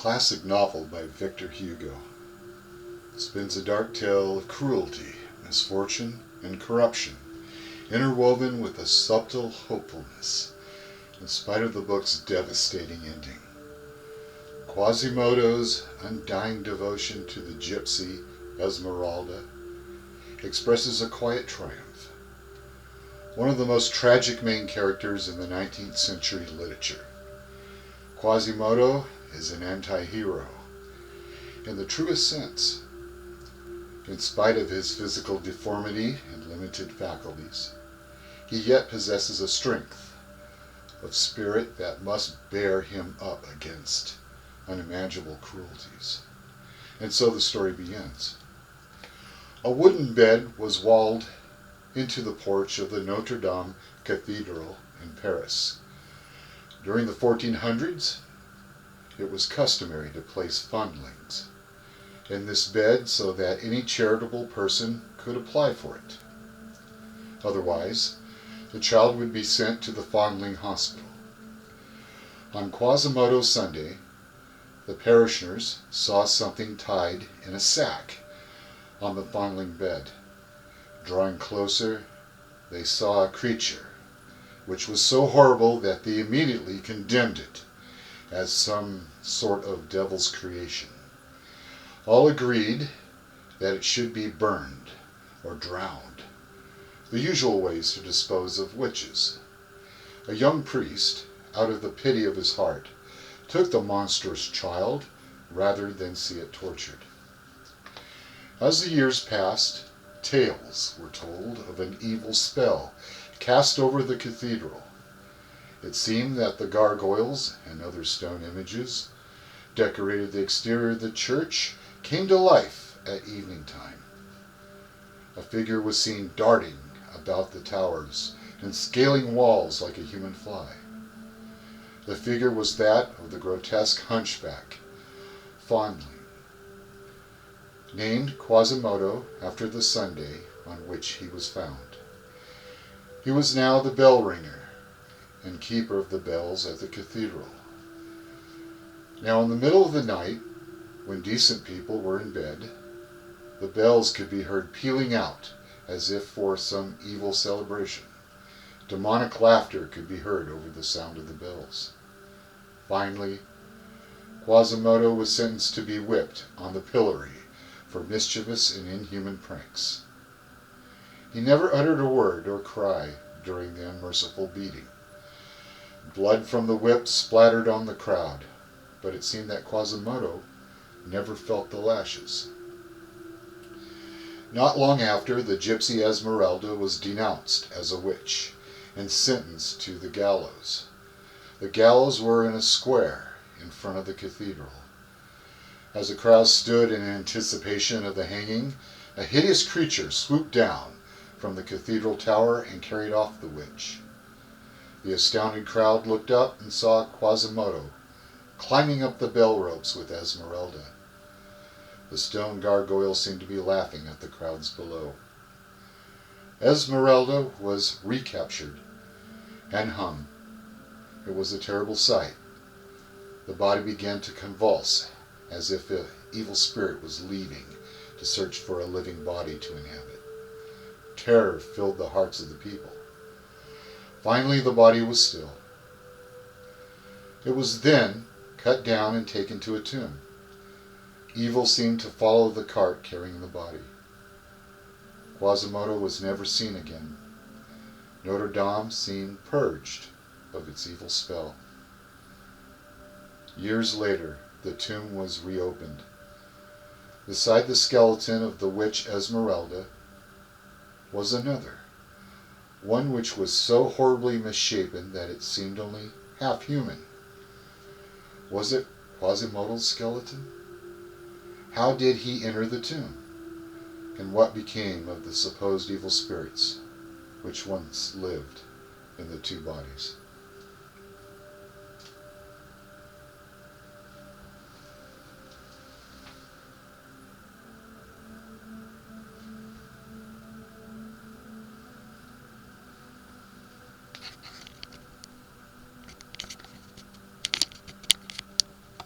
classic novel by Victor Hugo. It spins a dark tale of cruelty, misfortune, and corruption, interwoven with a subtle hopefulness, in spite of the book's devastating ending. Quasimodo's undying devotion to the gypsy Esmeralda expresses a quiet triumph. One of the most tragic main characters in the 19th century literature. Quasimodo is an anti-hero, in the truest sense. In spite of his physical deformity and limited faculties, he yet possesses a strength of spirit that must bear him up against unimaginable cruelties. And so the story begins. A wooden bed was walled into the porch of the Notre Cathedral in Paris. During the 1400s, it was customary to place fondlings in this bed so that any charitable person could apply for it. Otherwise, the child would be sent to the fondling hospital. On Quasimodo Sunday, the parishioners saw something tied in a sack on the fondling bed. Drawing closer, they saw a creature, which was so horrible that they immediately condemned it as some sort of devil's creation. All agreed that it should be burned or drowned, the usual ways to dispose of witches. A young priest, out of the pity of his heart, took the monstrous child rather than see it tortured. As the years passed, tales were told of an evil spell cast over the cathedral. It seemed that the gargoyles and other stone images decorated the exterior of the church came to life at evening time. A figure was seen darting about the towers and scaling walls like a human fly. The figure was that of the grotesque Hunchback, fondling, named Quasimodo after the Sunday on which he was found. He was now the bell ringer and keeper of the bells at the cathedral. Now in the middle of the night, when decent people were in bed, the bells could be heard pealing out as if for some evil celebration. Demonic laughter could be heard over the sound of the bells. Finally, Quasimodo was sentenced to be whipped on the pillory for mischievous and inhuman pranks. He never uttered a word or cry during the unmerciful beating. Blood from the whip splattered on the crowd, but it seemed that Quasimodo never felt the lashes. Not long after, the gypsy Esmeralda was denounced as a witch and sentenced to the gallows. The gallows were in a square in front of the cathedral. As the crowd stood in anticipation of the hanging, a hideous creature swooped down from the cathedral tower and carried off the witch. The astounded crowd looked up and saw Quasimodo climbing up the bell ropes with Esmeralda. The stone gargoyles seemed to be laughing at the crowds below. Esmeralda was recaptured and hung. It was a terrible sight. The body began to convulse as if an evil spirit was leaving to search for a living body to inhabit. Terror filled the hearts of the people. Finally, the body was still. It was then cut down and taken to a tomb. Evil seemed to follow the cart carrying the body. Quasimodo was never seen again. Notre Dame seemed purged of its evil spell. Years later, the tomb was reopened. Beside the skeleton of the witch Esmeralda was another, one which was so horribly misshapen that it seemed only half human. Was it Quasimodo's skeleton? How did he enter the tomb? And what became of the supposed evil spirits which once lived in the two bodies?